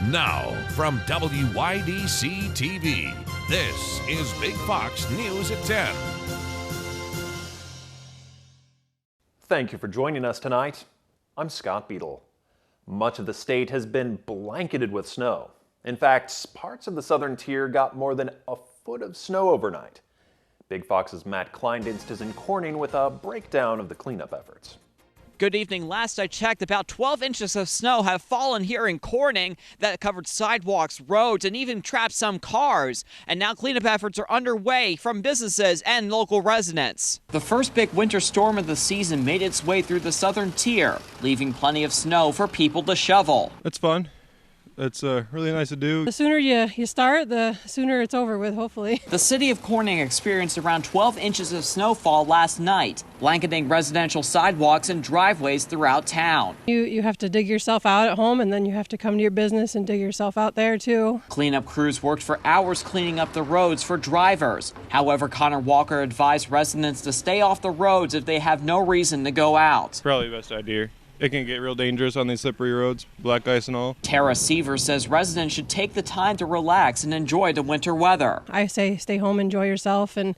Now, from WYDC TV, this is Big Fox News at 10. Thank you for joining us tonight. I'm Scott Beadle. Much of the state has been blanketed with snow. In fact, parts of the southern tier got more than a foot of snow overnight. Big Fox's Matt Kleindienst is in Corning with a breakdown of the cleanup efforts. Good evening. Last I checked, about 12 inches of snow have fallen here in Corning that covered sidewalks, roads, and even trapped some cars. And now cleanup efforts are underway from businesses and local residents. The first big winter storm of the season made its way through the southern tier, leaving plenty of snow for people to shovel. It's fun. It's really nice to do. The sooner you start, the sooner it's over with, hopefully. The city of Corning experienced around 12 inches of snowfall last night, blanketing residential sidewalks and driveways throughout town. You have to dig yourself out at home, and then you have to come to your business and dig yourself out there, too. Cleanup crews worked for hours cleaning up the roads for drivers. However, Connor Walker advised residents to stay off the roads if they have no reason to go out. Probably the best idea. It can get real dangerous on these slippery roads, black ice and all. Tara Seaver says residents should take the time to relax and enjoy the winter weather. I say stay home, enjoy yourself, and,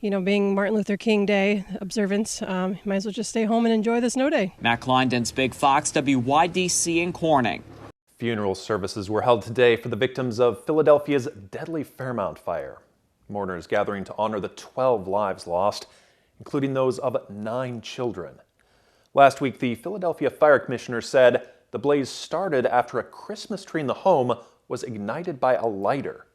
being Martin Luther King Day observance, you might as well just stay home and enjoy the snow day. Matt Kleindienst, Big Fox, WYDC in Corning. Funeral services were held today for the victims of Philadelphia's deadly Fairmount fire. Mourners gathering to honor the 12 lives lost, including those of 9 children. Last week, the Philadelphia Fire Commissioner said the blaze started after a Christmas tree in the home was ignited by a lighter.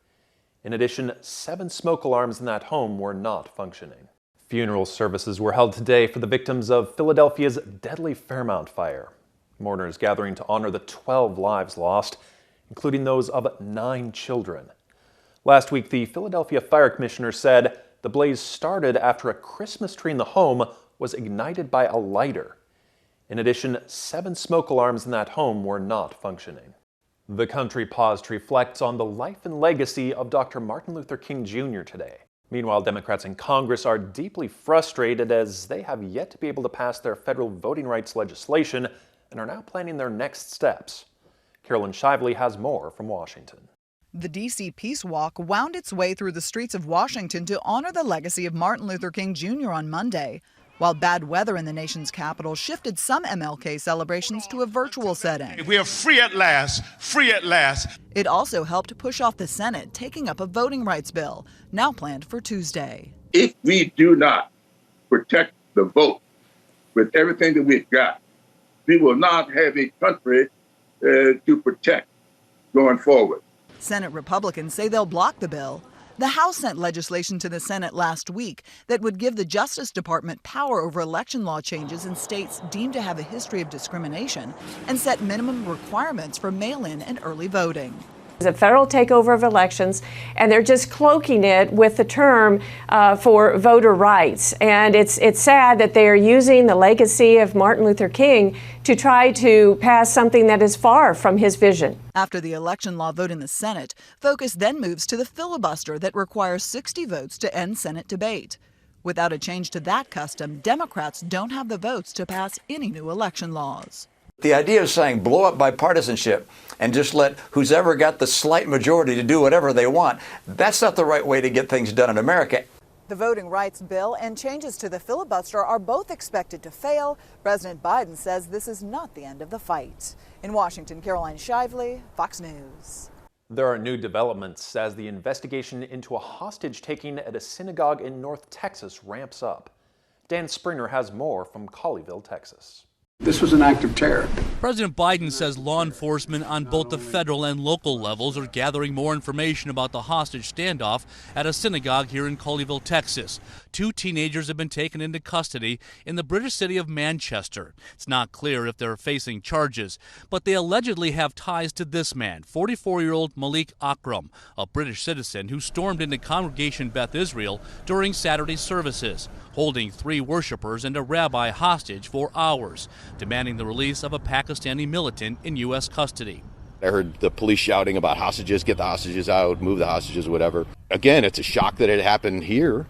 In addition, 7 smoke alarms in that home were not functioning. Funeral services were held today for the victims of Philadelphia's deadly Fairmount fire. Mourners gathering to honor the 12 lives lost, including those of 9 children. Last week, the Philadelphia Fire Commissioner said the blaze started after a Christmas tree in the home was ignited by a lighter. In addition, 7 smoke alarms in that home were not functioning. The country paused to reflect on the life and legacy of Dr. Martin Luther King Jr. today. Meanwhile, Democrats in Congress are deeply frustrated as they have yet to be able to pass their federal voting rights legislation and are now planning their next steps. Carolyn Shively has more from Washington. The D.C. Peace Walk wound its way through the streets of Washington to honor the legacy of Martin Luther King Jr. on Monday, while bad weather in the nation's capital shifted some MLK celebrations to a virtual setting. We are free at last, free at last. It also helped push off the Senate, taking up a voting rights bill, now planned for Tuesday. If we do not protect the vote with everything that we've got, we will not have a country to protect going forward. Senate Republicans say they'll block the bill. The House sent legislation to the Senate last week that would give the Justice Department power over election law changes in states deemed to have a history of discrimination and set minimum requirements for mail-in and early voting. It's a federal takeover of elections, and they're just cloaking it with the term for voter rights. And it's sad that they are using the legacy of Martin Luther King to try to pass something that is far from his vision. After the election law vote in the Senate, focus then moves to the filibuster that requires 60 votes to end Senate debate. Without a change to that custom, Democrats don't have the votes to pass any new election laws. The idea of saying blow up bipartisanship and just let who's ever got the slight majority to do whatever they want, that's not the right way to get things done in America. The voting rights bill and changes to the filibuster are both expected to fail. President Biden says this is not the end of the fight. In Washington, Caroline Shively, Fox News. There are new developments as the investigation into a hostage-taking at a synagogue in North Texas ramps up. Dan Springer has more from Colleyville, Texas. This was an act of terror. President Biden says law enforcement on both the federal and local levels are gathering more information about the hostage standoff at a synagogue here in Colleyville, Texas. 2 teenagers have been taken into custody in the British city of Manchester. It's not clear if they're facing charges, but they allegedly have ties to this man, 44-year-old Malik Akram, a British citizen who stormed into Congregation Beth Israel during Saturday's services, holding 3 worshipers and a rabbi hostage for hours, demanding the release of a Pakistani militant in U.S. custody. I heard the police shouting about hostages, get the hostages out, move the hostages, whatever. Again, it's a shock that it happened here,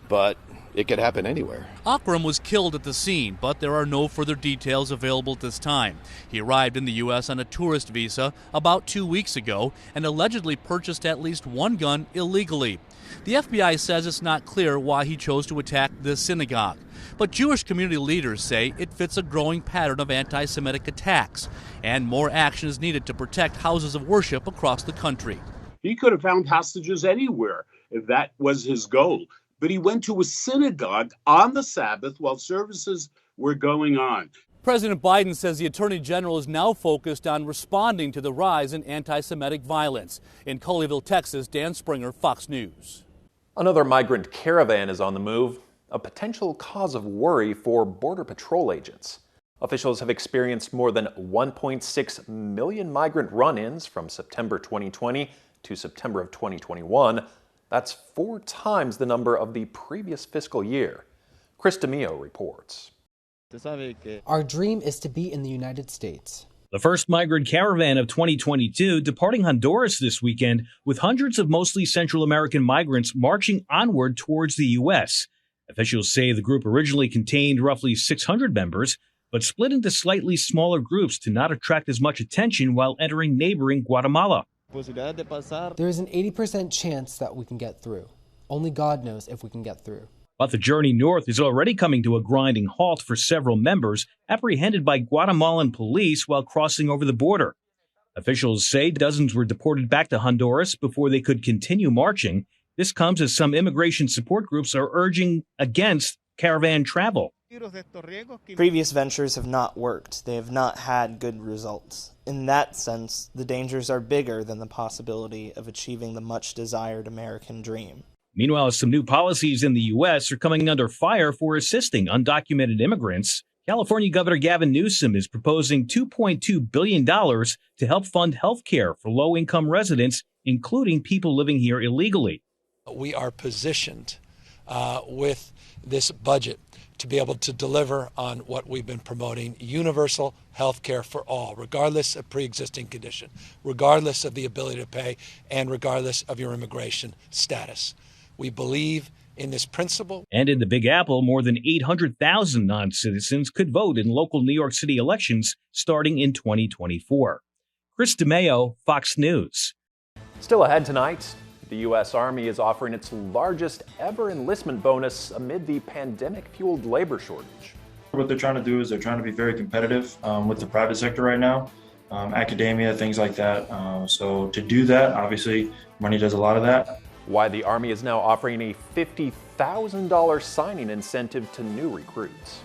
but it could happen anywhere. Akram was killed at the scene, but there are no further details available at this time. He arrived in the U.S. on a tourist visa about 2 weeks ago and allegedly purchased at least one gun illegally. The FBI says it's not clear why he chose to attack the synagogue, but Jewish community leaders say it fits a growing pattern of anti-Semitic attacks, and more action is needed to protect houses of worship across the country. He could have found hostages anywhere if that was his goal. But he went to a synagogue on the Sabbath while services were going on. President Biden says the Attorney General is now focused on responding to the rise in anti-Semitic violence. In Colleyville, Texas, Dan Springer, Fox News. Another migrant caravan is on the move, a potential cause of worry for Border Patrol agents. Officials have experienced more than 1.6 million migrant run-ins from September 2020 to September of 2021. That's 4 times the number of the previous fiscal year. Chris DeMio reports. Our dream is to be in the United States. The first migrant caravan of 2022 departing Honduras this weekend, with hundreds of mostly Central American migrants marching onward towards the U.S. Officials say the group originally contained roughly 600 members, but split into slightly smaller groups to not attract as much attention while entering neighboring Guatemala. There is an 80% chance that we can get through. Only God knows if we can get through. But the journey north is already coming to a grinding halt for several members apprehended by Guatemalan police while crossing over the border. Officials say dozens were deported back to Honduras before they could continue marching. This comes as some immigration support groups are urging against caravan travel. Previous ventures have not worked. They have not had good results. In that sense, the dangers are bigger than the possibility of achieving the much-desired American dream. Meanwhile, some new policies in the U.S. are coming under fire for assisting undocumented immigrants. California Governor Gavin Newsom is proposing $2.2 billion to help fund health care for low-income residents, including people living here illegally. We are positioned with this budget to be able to deliver on what we've been promoting: universal health care for all, regardless of pre-existing condition, regardless of the ability to pay, and regardless of your immigration status. We believe in this principle. And in the Big Apple, more than 800,000 non-citizens could vote in local New York City elections starting in 2024. Chris DeMeo, Fox News. Still ahead tonight, the U.S. Army is offering its largest ever enlistment bonus amid the pandemic-fueled labor shortage. What they're trying to do is they're trying to be very competitive with the private sector right now, academia, things like that. So to do that, obviously, money does a lot of that. Why the Army is now offering a $50,000 signing incentive to new recruits.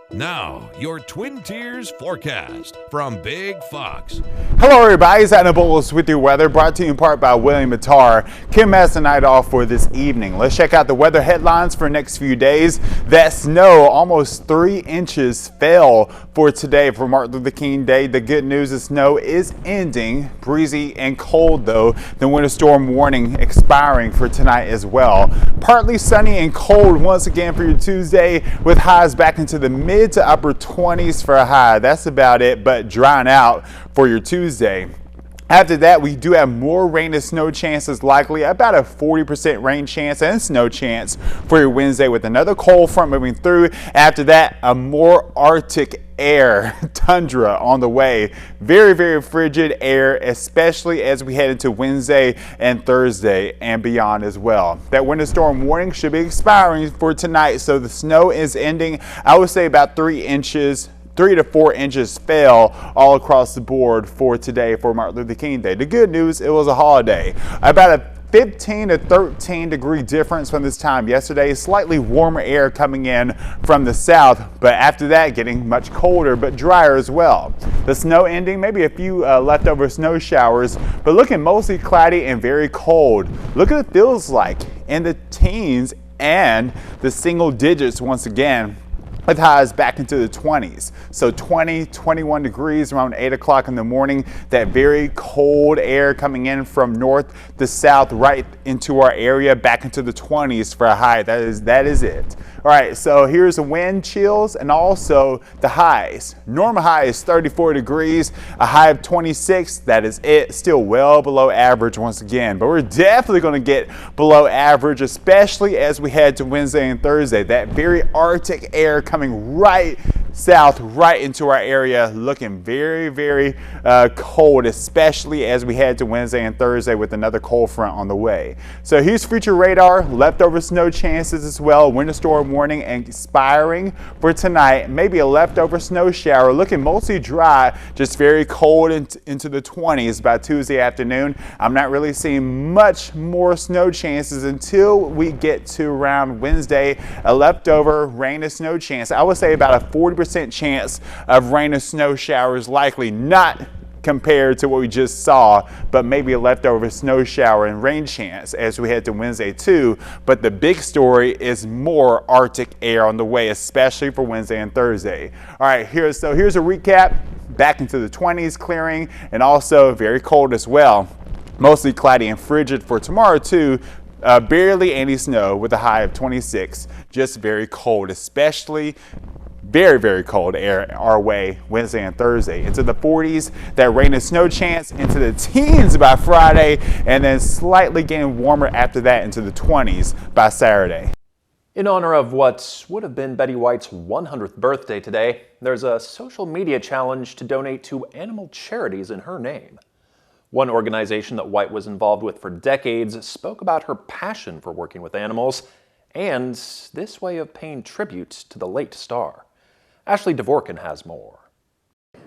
Now, your Twin Tiers forecast from Big Fox. Hello everybody, it's Adam Bowles with your weather, brought to you in part by William Mattar. Kim has the night off for this evening. Let's check out the weather headlines for the next few days. That snow, almost 3 inches, fell for today for Martin Luther King Day. The good news is snow is ending. Breezy and cold though. The winter storm warning expiring for tonight as well. Partly sunny and cold once again for your Tuesday, with highs back into the mid to upper 20s for a high. That's about it, but drying out for your Tuesday. After that, we do have more rain and snow chances likely, about a 40% rain chance and snow chance for your Wednesday, with another cold front moving through. After that, a more Arctic air, tundra on the way. Very, very frigid air, especially as we head into Wednesday and Thursday and beyond as well. That winter storm warning should be expiring for tonight, so the snow is ending. I would say about 3 to 4 inches fell all across the board for today for Martin Luther King Day. The good news, it was a holiday. About a 15 to 13 degree difference from this time yesterday. Slightly warmer air coming in from the south, but after that getting much colder but drier as well. The snow ending, maybe a few leftover snow showers, but looking mostly cloudy and very cold. Look at it feels like in the teens and the single digits once again with highs back into the 20s. So 20, 21 degrees around 8 o'clock in the morning. That very cold air coming in from north to south right into our area, back into the 20s for a high. That is it. All right, so here's the wind chills and also the highs. Normal high is 34 degrees, a high of 26. That is it. Still well below average once again, but we're definitely going to get below average, especially as we head to Wednesday and Thursday. That very Arctic air coming right south, right into our area, looking very, very cold, especially as we head to Wednesday and Thursday with another cold front on the way. So here's future radar, leftover snow chances as well. Winter storm warning expiring for tonight. Maybe a leftover snow shower, looking mostly dry, just very cold into the 20s by Tuesday afternoon. I'm not really seeing much more snow chances until we get to around Wednesday. A leftover rain and snow chance. I would say about a 40% chance of rain and snow showers likely, not compared to what we just saw, but maybe a leftover snow shower and rain chance as we head to Wednesday too. But the big story is more Arctic air on the way, especially for Wednesday and Thursday. All right, here's a recap. Back into the 20s, clearing, and also very cold as well. Mostly cloudy and frigid for tomorrow too. Barely any snow with a high of 26. Just very cold, especially very, very cold air our way Wednesday and Thursday. Into the 40s, that rain and snow chance into the teens by Friday, and then slightly getting warmer after that into the 20s by Saturday. In honor of what would have been Betty White's 100th birthday today, there's a social media challenge to donate to animal charities in her name. One organization that White was involved with for decades spoke about her passion for working with animals and this way of paying tribute to the late star. Ashley Dvorkin has more.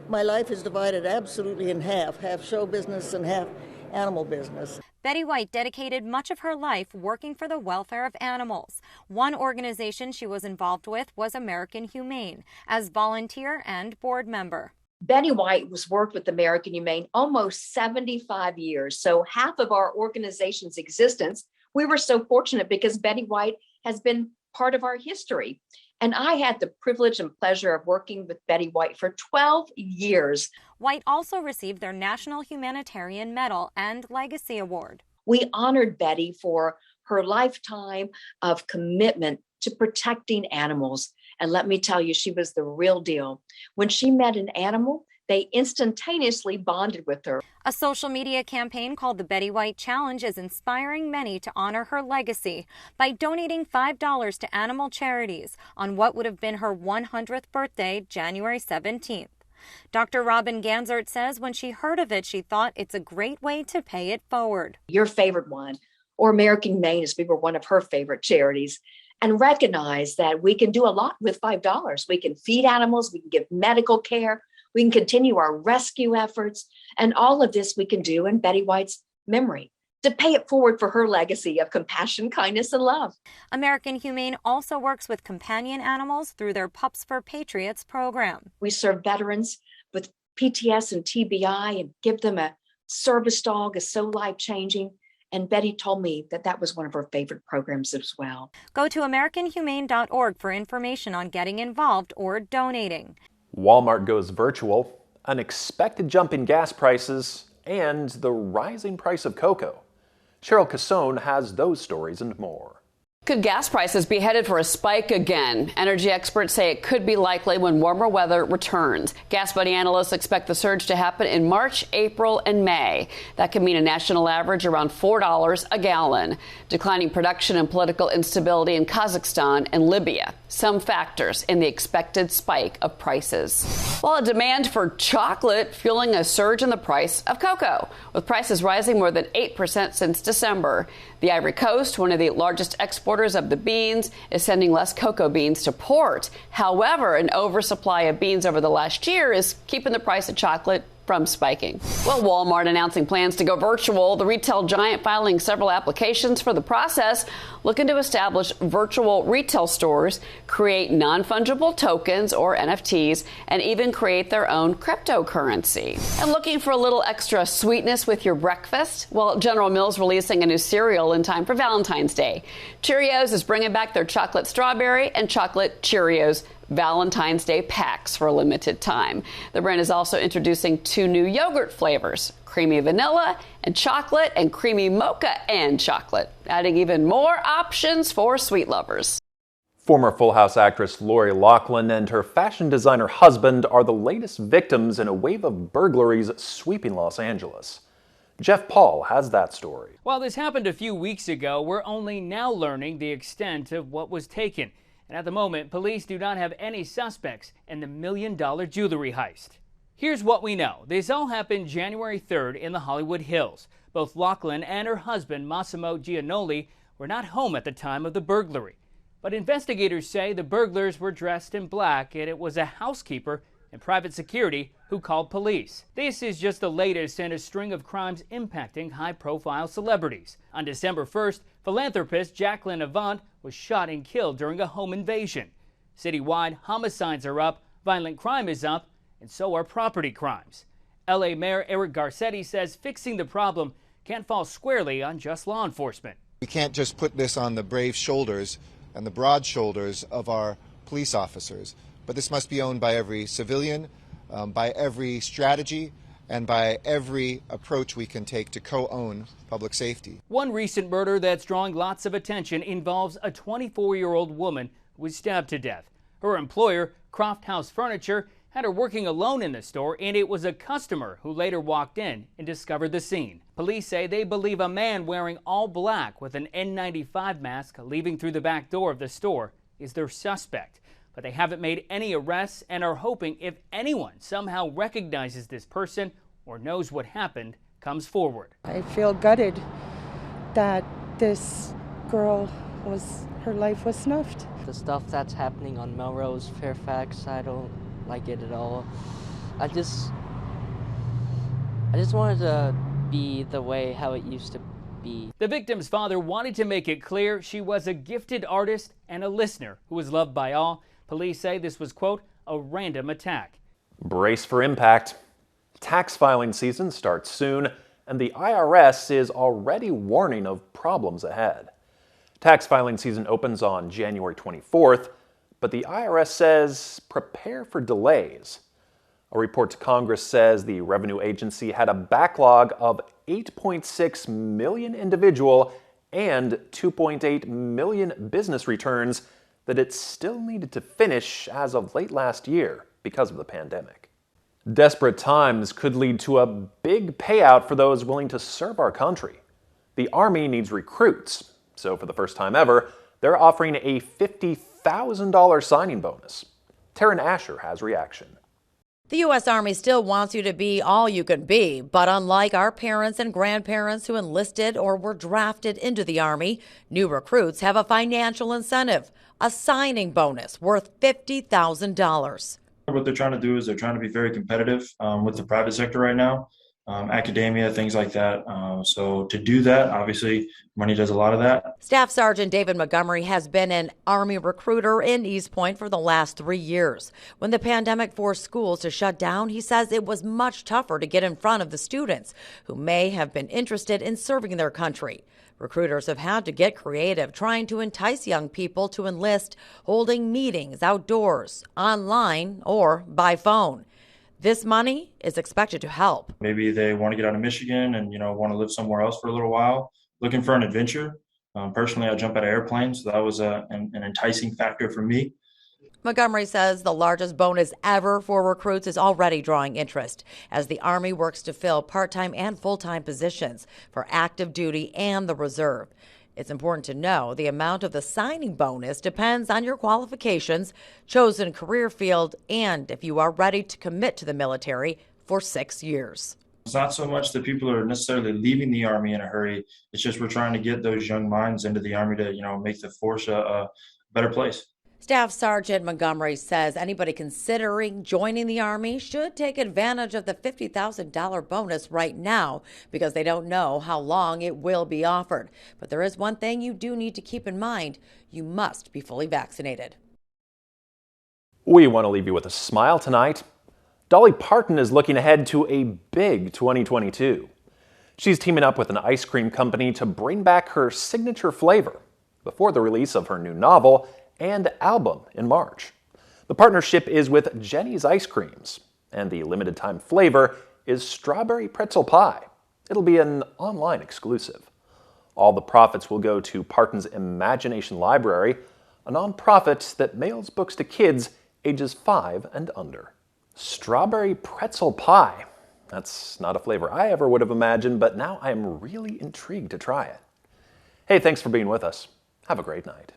My life is divided absolutely in half show business and half animal business. Betty White dedicated much of her life working for the welfare of animals. One organization she was involved with was American Humane, as volunteer and board member. Betty White was worked with American Humane almost 75 years. So half of our organization's existence, we were so fortunate because Betty White has been part of our history. And I had the privilege and pleasure of working with Betty White for 12 years. White also received their National Humanitarian Medal and Legacy Award. We honored Betty for her lifetime of commitment to protecting animals. And let me tell you, she was the real deal. When she met an animal, they instantaneously bonded with her. A social media campaign called the Betty White Challenge is inspiring many to honor her legacy by donating $5 to animal charities on what would have been her 100th birthday, January 17th. Dr. Robin Ganzert says when she heard of it, she thought it's a great way to pay it forward. Your favorite one, or American Humane, as we were one of her favorite charities, and recognize that we can do a lot with $5. We can feed animals, we can give medical care, we can continue our rescue efforts, and all of this we can do in Betty White's memory to pay it forward for her legacy of compassion, kindness, and love. American Humane also works with companion animals through their Pups for Patriots program. We serve veterans with PTS and TBI and give them a service dog is so life-changing. And Betty told me that that was one of her favorite programs as well. Go to AmericanHumane.org for information on getting involved or donating. Walmart goes virtual, an expected jump in gas prices, and the rising price of cocoa. Cheryl Casone has those stories and more. Could gas prices be headed for a spike again? Energy experts say it could be likely when warmer weather returns. Gas Buddy analysts expect the surge to happen in March, April, and May. That could mean a national average around $4 a gallon. Declining production and political instability in Kazakhstan and Libya. Some factors in the expected spike of prices. While a demand for chocolate fueling a surge in the price of cocoa, with prices rising more than 8% since December. The Ivory Coast, one of the largest exporters of the beans, is sending less cocoa beans to port. However, an oversupply of beans over the last year is keeping the price of chocolate from spiking. Well, Walmart announcing plans to go virtual. The retail giant filing several applications for the process, looking to establish virtual retail stores, create non-fungible tokens or NFTs, and even create their own cryptocurrency. And looking for a little extra sweetness with your breakfast? Well, General Mills releasing a new cereal in time for Valentine's Day. Cheerios is bringing back their chocolate strawberry and chocolate Cheerios Valentine's Day packs for a limited time. The brand is also introducing 2 new yogurt flavors, creamy vanilla and chocolate, and creamy mocha and chocolate, adding even more options for sweet lovers. Former Full House actress Lori Loughlin and her fashion designer husband are the latest victims in a wave of burglaries sweeping Los Angeles. Jeff Paul has that story. While this happened a few weeks ago, we're only now learning the extent of what was taken. And at the moment, police do not have any suspects in the $1 million jewelry heist. Here's what we know. This all happened January 3rd in the Hollywood Hills. Both Loughlin and her husband, Massimo Giannoli, were not home at the time of the burglary. But investigators say the burglars were dressed in black, and it was a housekeeper and private security who called police. This is just the latest in a string of crimes impacting high-profile celebrities. On December 1st, philanthropist Jacqueline Avant was shot and killed during a home invasion. Citywide, homicides are up, violent crime is up, and so are property crimes. LA Mayor Eric Garcetti says fixing the problem can't fall squarely on just law enforcement. We can't just put this on the brave shoulders and the broad shoulders of our police officers, but this must be owned by every civilian, by every strategy, and by every approach we can take to co-own public safety. One recent murder that's drawing lots of attention involves a 24-year-old woman who was stabbed to death. Her employer, Croft House Furniture, had her working alone in the store, and it was a customer who later walked in and discovered the scene. Police say they believe a man wearing all black with an N95 mask leaving through the back door of the store is their suspect. But they haven't made any arrests and are hoping if anyone somehow recognizes this person or knows what happened, comes forward. I feel gutted that this girl her life was snuffed. The stuff that's happening on Melrose, Fairfax, I don't like it at all. I just wanted to be the way how it used to be. The victim's father wanted to make it clear she was a gifted artist and a listener who was loved by all. Police say this was, quote, a random attack. Brace for impact. Tax filing season starts soon, and the IRS is already warning of problems ahead. Tax filing season opens on January 24th, but the IRS says prepare for delays. A report to Congress says the revenue agency had a backlog of 8.6 million individual and 2.8 million business returns that it still needed to finish as of late last year because of the pandemic. Desperate times could lead to a big payout for those willing to serve our country. The Army needs recruits, so for the first time ever, they're offering a $50,000 signing bonus. Taryn Asher has reaction. The U.S. Army still wants you to be all you can be, but unlike our parents and grandparents who enlisted or were drafted into the Army, new recruits have a financial incentive, a signing bonus worth $50,000. What they're trying to do is they're trying to be very competitive with the private sector right now, academia, things like that. So to do that, obviously, money does a lot of that. Staff Sergeant David Montgomery has been an Army recruiter in East Point for the last 3 years. When the pandemic forced schools to shut down, he says it was much tougher to get in front of the students who may have been interested in serving their country. Recruiters have had to get creative, trying to entice young people to enlist, holding meetings outdoors, online, or by phone. This money is expected to help. Maybe they want to get out of Michigan and, want to live somewhere else for a little while, looking for an adventure. Personally, I jump out of airplanes, so that was an enticing factor for me. Montgomery says the largest bonus ever for recruits is already drawing interest as the Army works to fill part-time and full-time positions for active duty and the reserve. It's important to know the amount of the signing bonus depends on your qualifications, chosen career field, and if you are ready to commit to the military for 6 years. It's not so much that people are necessarily leaving the Army in a hurry. It's just we're trying to get those young minds into the Army to, make the force a better place. Staff Sergeant Montgomery says anybody considering joining the Army should take advantage of the $50,000 bonus right now because they don't know how long it will be offered. But there is one thing you do need to keep in mind. You must be fully vaccinated. We want to leave you with a smile tonight. Dolly Parton is looking ahead to a big 2022. She's teaming up with an ice cream company to bring back her signature flavor before the release of her new novel and album in March. The partnership is with Jenny's Ice Creams, and the limited time flavor is strawberry pretzel pie. It'll be an online exclusive. All the profits will go to Parton's Imagination Library, a nonprofit that mails books to kids ages 5 and under. Strawberry pretzel pie. That's not a flavor I ever would have imagined, but now I am really intrigued to try it. Hey, thanks for being with us. Have a great night.